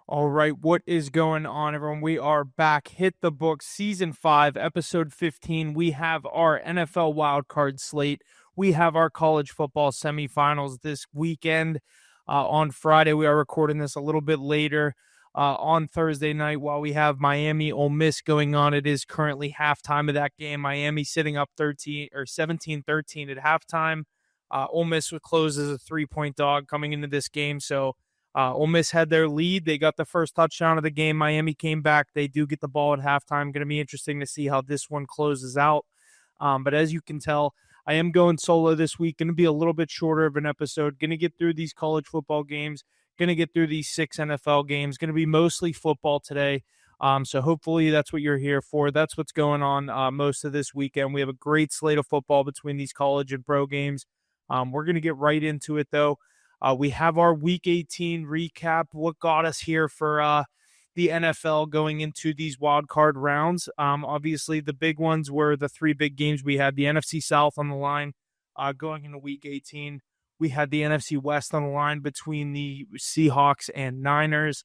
All right, what is going on, everyone? We are back. Hit the Books, Season 5, Episode 15. We have our NFL wildcard slate. We have our college football semifinals this weekend. On Friday, we are recording this a little bit later on Thursday night while we have Miami Ole Miss going on. It is currently halftime of that game. Miami sitting up 17-13 at halftime. Ole Miss would close as a 3-point dog coming into this game, so Ole Miss had their lead. They got the first touchdown of the game. Miami came back. They do get the ball at halftime. Going to be interesting to see how this one closes out. But as you can tell, I am going solo this week. Going to be a little bit shorter of an episode. Going to get through these college football games. Going to get through these 6 NFL games. Going to be mostly football today. So hopefully that's what you're here for. That's what's going on most of this weekend. We have a great slate of football between these college and pro games. We're going to get right into it, though. We have our Week 18 recap, what got us here for the NFL going into these wild card rounds. Obviously, the big ones were the 3 big games. We had the NFC South on the line going into Week 18. We had the NFC West on the line between the Seahawks and Niners.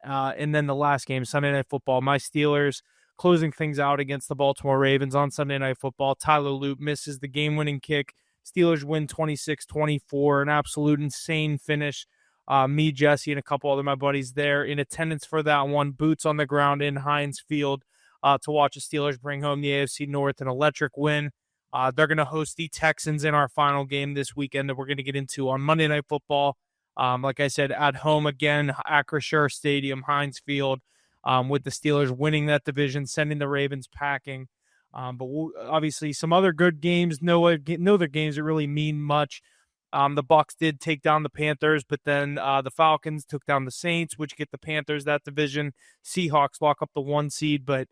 And then the last game, Sunday Night Football, my Steelers closing things out against the Baltimore Ravens on Sunday Night Football. Tyler Loop misses the game-winning kick. Steelers win 26-24, an absolute insane finish. Me, Jesse, and a couple other my buddies there in attendance for that one. Boots on the ground in Heinz Field to watch the Steelers bring home the AFC North, an electric win. They're going to host the Texans in our final game this weekend that we're going to get into on Monday Night Football. Like I said, at home again, Acrisure Stadium, Heinz Field, with the Steelers winning that division, sending the Ravens packing. But obviously some other good games, no other games that really mean much. The Bucs did take down the Panthers, but then the Falcons took down the Saints, which get the Panthers that division. Seahawks lock up the 1 seed, but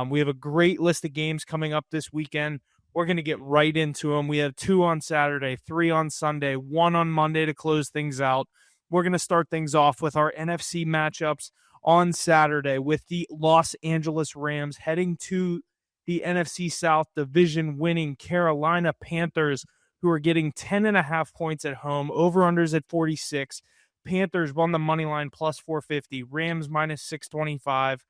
we have a great list of games coming up this weekend. We're going to get right into them. We have 2 on Saturday, 3 on Sunday, 1 on Monday to close things out. We're going to start things off with our NFC matchups on Saturday with the Los Angeles Rams heading to the NFC South division winning Carolina Panthers, who are getting 10.5 points at home, over-unders at 46. Panthers won the money line plus 450, Rams minus 625.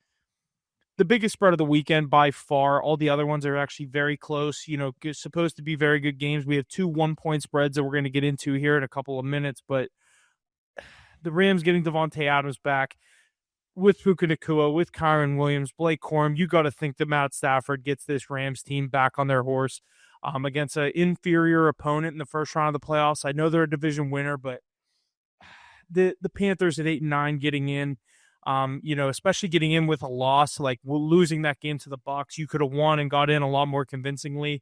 The biggest spread of the weekend by far. All the other ones are actually very close, supposed to be very good games. We have 2 1-point spreads that we're going to get into here in a couple of minutes, but the Rams getting Devontae Adams back, with Puka Nacua, with Kyron Williams, Blake Corum, you got to think that Matt Stafford gets this Rams team back on their horse against an inferior opponent in the first round of the playoffs. I know they're a division winner, but the Panthers at 8-9 getting in, especially getting in with a loss, like losing that game to the Bucs, you could have won and got in a lot more convincingly.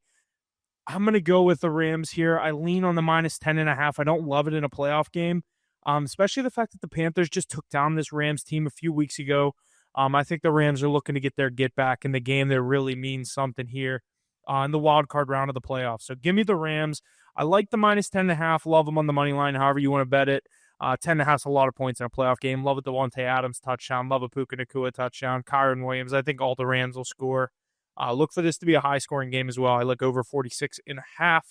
I'm going to go with the Rams here. I lean on the minus 10.5. I don't love it in a playoff game. Especially the fact that the Panthers just took down this Rams team a few weeks ago. I think the Rams are looking to get their get back in the game that really means something here in the wild card round of the playoffs. So give me the Rams. I like the minus 10.5. Love them on the money line, however you want to bet it. 10.5 is a lot of points in a playoff game. Love a Devontae Adams touchdown. Love a Puka Nacua touchdown. Kyron Williams. I think all the Rams will score. Look for this to be a high-scoring game as well. I look over 46.5,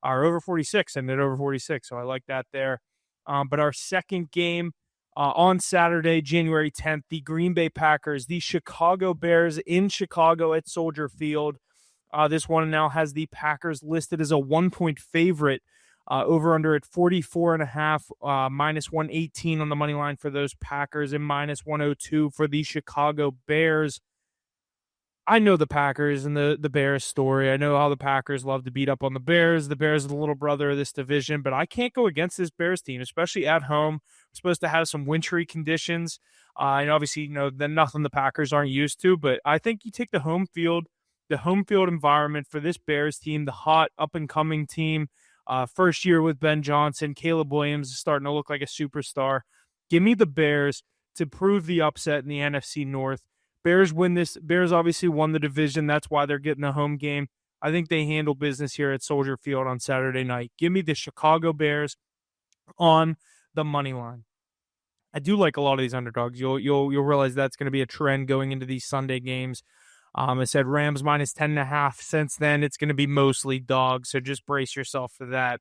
or over 46, and then over 46. So I like that there. But our second game on Saturday, January 10th, the Green Bay Packers, the Chicago Bears in Chicago at Soldier Field. This one now has the Packers listed as a 1-point favorite, over under at 44.5, minus 118 on the money line for those Packers, and minus 102 for the Chicago Bears. I know the Packers and the Bears story. I know how the Packers love to beat up on the Bears. The Bears are the little brother of this division, but I can't go against this Bears team, especially at home. We're supposed to have some wintry conditions. And obviously, then nothing the Packers aren't used to, but I think you take the home field environment for this Bears team, the hot up-and-coming team. First year with Ben Johnson, Caleb Williams is starting to look like a superstar. Give me the Bears to prove the upset in the NFC North. Bears win this. Bears obviously won the division. That's why they're getting a home game. I think they handle business here at Soldier Field on Saturday night. Give me the Chicago Bears on the money line. I do like a lot of these underdogs. You'll realize that's going to be a trend going into these Sunday games. I said Rams minus 10.5. Since then, it's going to be mostly dogs, so just brace yourself for that.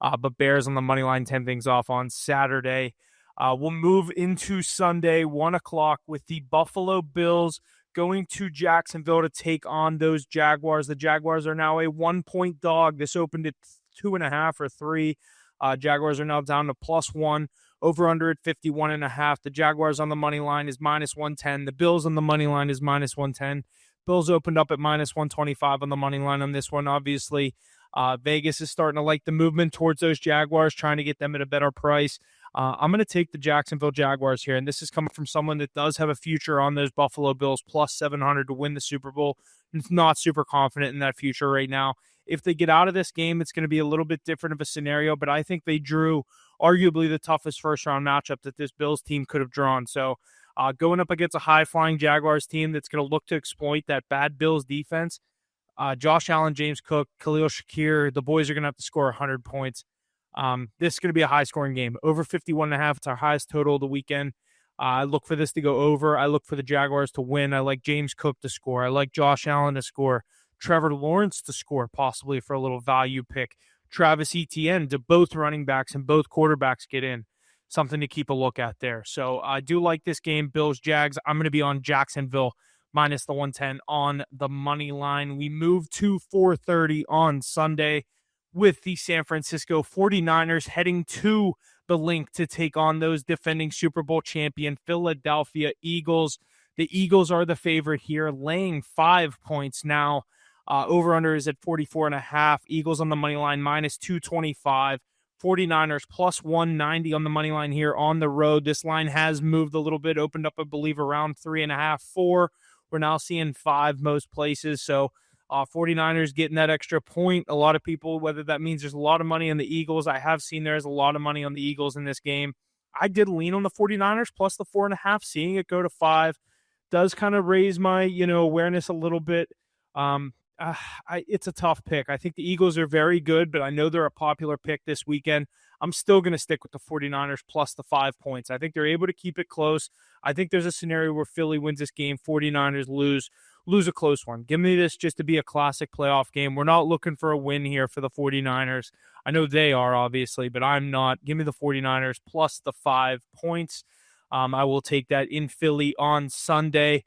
But Bears on the money line, 10 things off on Saturday. We'll move into Sunday, 1 o'clock, with the Buffalo Bills going to Jacksonville to take on those Jaguars. The Jaguars are now a 1-point dog. This opened at 2.5 or 3. Jaguars are now down to +1. Over under at 51.5. The Jaguars on the money line is -110. The Bills on the money line is -110. Bills opened up at -125 on the money line on this one. Obviously, Vegas is starting to like the movement towards those Jaguars, trying to get them at a better price. I'm going to take the Jacksonville Jaguars here, and this is coming from someone that does have a future on those Buffalo Bills, +700 to win the Super Bowl. It's not super confident in that future right now. If they get out of this game, it's going to be a little bit different of a scenario, but I think they drew arguably the toughest first-round matchup that this Bills team could have drawn. So going up against a high-flying Jaguars team that's going to look to exploit that bad Bills defense, Josh Allen, James Cook, Khalil Shakir, the boys are going to have to score 100 points. This is going to be a high-scoring game. Over 51.5, it's our highest total of the weekend. I look for this to go over. I look for the Jaguars to win. I like James Cook to score. I like Josh Allen to score. Trevor Lawrence to score, possibly for a little value pick. Travis Etienne to both running backs and both quarterbacks get in. Something to keep a look at there. So I do like this game, Bills-Jags. I'm going to be on Jacksonville minus the 110 on the money line. We move to 4:30 on Sunday with the San Francisco 49ers heading to the Link to take on those defending Super Bowl champion Philadelphia Eagles. The Eagles are the favorite here, laying 5 points now. Over-under is at 44.5. Eagles on the money line, -225. 49ers +190 on the money line here on the road. This line has moved a little bit, opened up, I believe, around 3.5, 4. We're now seeing 5 most places. So 49ers getting that extra point. A lot of people, whether that means there's a lot of money on the Eagles. I have seen there's a lot of money on the Eagles in this game. I did lean on the 49ers plus the 4.5. Seeing it go to 5 does kind of raise my, awareness a little bit. It's a tough pick. I think the Eagles are very good, but I know they're a popular pick this weekend. I'm still going to stick with the 49ers plus the 5 points. I think they're able to keep it close. I think there's a scenario where Philly wins this game, 49ers lose a close one. Give me this just to be a classic playoff game. We're not looking for a win here for the 49ers. I know they are, obviously, but I'm not. Give me the 49ers plus the 5 points. I will take that in Philly on Sunday.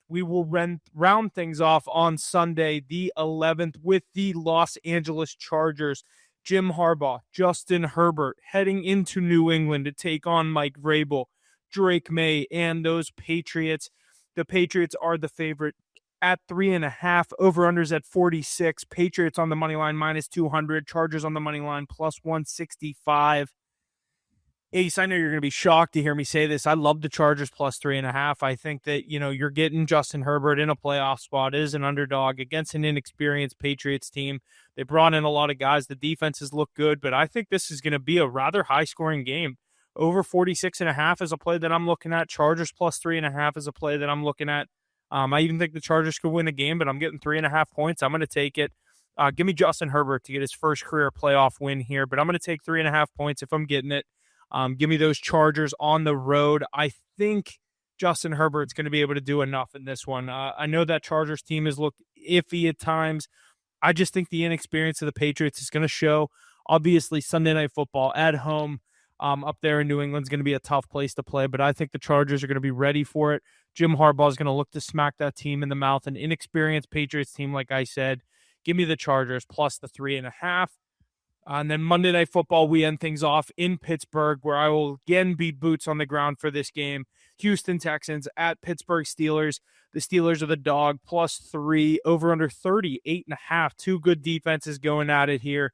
We will round things off on Sunday, the 11th, with the Los Angeles Chargers. Jim Harbaugh, Justin Herbert heading into New England to take on Mike Vrabel, Drake May, and those Patriots. The Patriots are the favorite at 3.5. Over-unders at 46. Patriots on the money line -200. Chargers on the money line +165. Ace, I know you're going to be shocked to hear me say this. I love the Chargers +3.5. I think that, you're getting Justin Herbert in a playoff spot, is an underdog against an inexperienced Patriots team. They brought in a lot of guys. The defenses look good, but I think this is going to be a rather high-scoring game. Over 46.5 is a play that I'm looking at. Chargers +3.5 is a play that I'm looking at. I even think the Chargers could win a game, but I'm getting 3.5 points. I'm going to take it. Give me Justin Herbert to get his first career playoff win here, but I'm going to take 3.5 points if I'm getting it. Give me those Chargers on the road. I think Justin Herbert's going to be able to do enough in this one. I know that Chargers team has looked iffy at times. I just think the inexperience of the Patriots is going to show. Obviously, Sunday Night Football at home up there in New England is going to be a tough place to play, but I think the Chargers are going to be ready for it. Jim Harbaugh is going to look to smack that team in the mouth. An inexperienced Patriots team, like I said. Give me the Chargers plus the 3.5. And then Monday Night Football, we end things off in Pittsburgh, where I will again be boots on the ground for this game. Houston Texans at Pittsburgh Steelers. The Steelers are the dog, +3, over under 38.5. Two good defenses going at it here.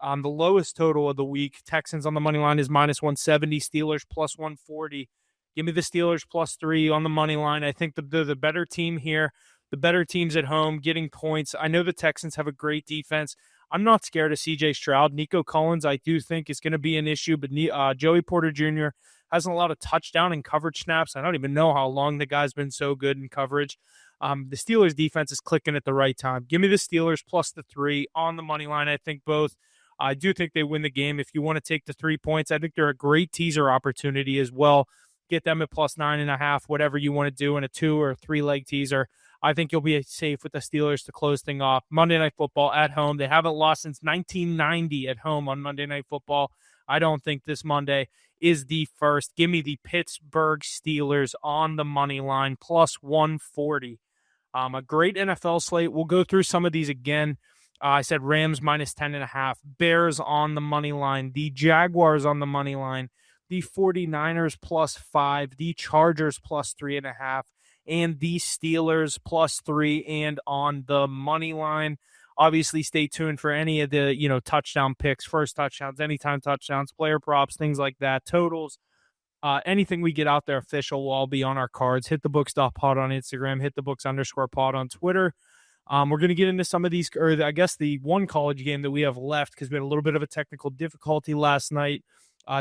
The lowest total of the week, Texans on the money line is -170. Steelers +140. Give me the Steelers +3 on the money line. I think they're the better team here. The better team's at home, getting points. I know the Texans have a great defense. I'm not scared of C.J. Stroud. Nico Collins, I do think, is going to be an issue, but Joey Porter Jr. hasn't a lot of touchdown and coverage snaps. I don't even know how long the guy's been so good in coverage. The Steelers' defense is clicking at the right time. Give me the Steelers plus the 3 on the money line. I think both. I do think they win the game. If you want to take the 3 points, I think they're a great teaser opportunity as well. Get them at +9.5, whatever you want to do in a 2 or 3 leg teaser. I think you'll be safe with the Steelers to close things off. Monday Night Football at home. They haven't lost since 1990 at home on Monday Night Football. I don't think this Monday. is the first. Give me the Pittsburgh Steelers on the money line, plus 140. A great NFL slate. We'll go through some of these again. I said Rams minus 10.5, Bears on the money line, the Jaguars on the money line, the 49ers plus 5, the Chargers plus 3.5, and the Steelers plus 3 and on the money line. Obviously, stay tuned for any of the, touchdown picks, first touchdowns, anytime touchdowns, player props, things like that, totals. Anything we get out there official will all be on our cards. HitTheBooks.pod on Instagram, HitTheBooks_pod on Twitter. We're going to get into some of these, or I guess the one college game that we have left, because we had a little bit of a technical difficulty last night.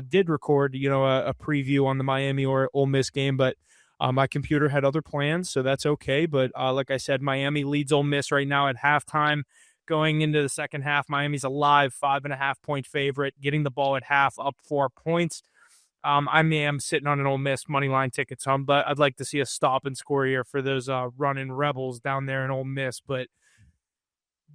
Did record, a preview on the Miami or Ole Miss game, but my computer had other plans, so that's okay. But like I said, Miami leads Ole Miss right now at halftime. Going into the second half, Miami's a live 5.5-point favorite, getting the ball at half, up 4 points. I am sitting on an Ole Miss money line ticket, so I'd like to see a stop and score here for those running Rebels down there in Ole Miss. But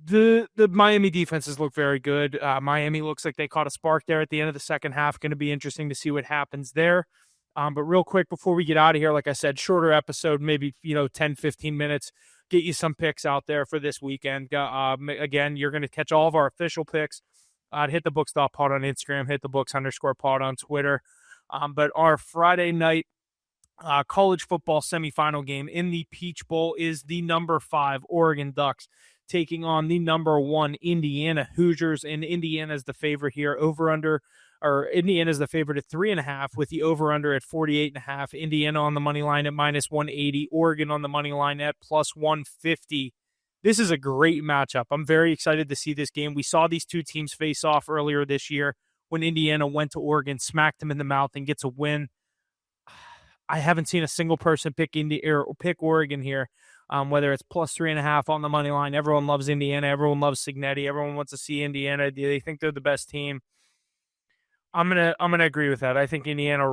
the Miami defenses look very good. Miami looks like they caught a spark there at the end of the second half. Going to be interesting to see what happens there. But real quick before we get out of here, like I said, shorter episode, maybe 10, 15 minutes. Get you some picks out there for this weekend. Again, you're going to catch all of our official picks at HitTheBooks.pod on Instagram, HitTheBooks_pod on Twitter. But our Friday night college football semifinal game in the Peach Bowl is the number 5 Oregon Ducks taking on the number 1 Indiana Hoosiers, and Indiana's the favorite here. Indiana's the favorite at 3.5 with the over-under at 48.5. Indiana on the money line at minus 180. Oregon on the money line at plus 150. This is a great matchup. I'm very excited to see this game. We saw these two teams face off earlier this year when Indiana went to Oregon, smacked them in the mouth, and gets a win. I haven't seen a single person pick Oregon here, whether it's plus 3.5 on the money line. Everyone loves Indiana. Everyone loves Cignetti. Everyone wants to see Indiana. They think they're the best team. I'm gonna agree with that. I think Indiana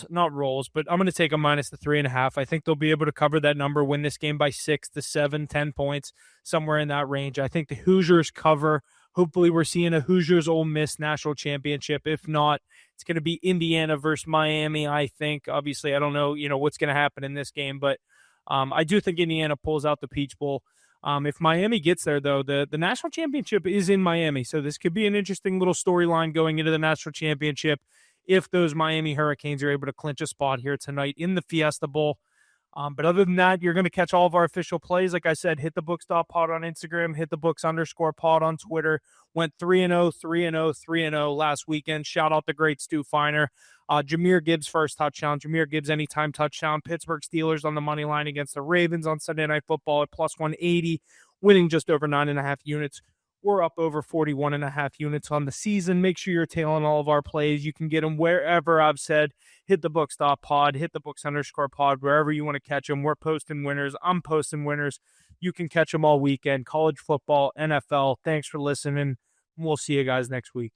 not rolls, but I'm gonna take a minus the 3.5. I think they'll be able to cover that number, win this game by 6 to 7, 10 points, somewhere in that range. I think the Hoosiers cover. Hopefully, we're seeing a Hoosiers Ole Miss national championship. If not, it's going to be Indiana versus Miami. I think. Obviously, I don't know, what's going to happen in this game, but I do think Indiana pulls out the Peach Bowl. If Miami gets there, though, the national championship is in Miami, so this could be an interesting little storyline going into the national championship if those Miami Hurricanes are able to clinch a spot here tonight in the Fiesta Bowl. But other than that, you're going to catch all of our official plays. Like I said, HitTheBooks.pod on Instagram, HitTheBooks_pod on Twitter. Went 3-0, 3-0, 3-0 last weekend. Shout out the great Stu Feiner. Jahmyr Gibbs first touchdown. Jahmyr Gibbs anytime touchdown. Pittsburgh Steelers on the money line against the Ravens on Sunday Night Football at plus 180, winning just over 9.5 units. We're up over 41.5 units on the season. Make sure you're tailing all of our plays. You can get them wherever I've said. HitTheBooks.pod, HitTheBooks_pod, wherever you want to catch them. We're posting winners. I'm posting winners. You can catch them all weekend. College football, NFL. Thanks for listening. We'll see you guys next week.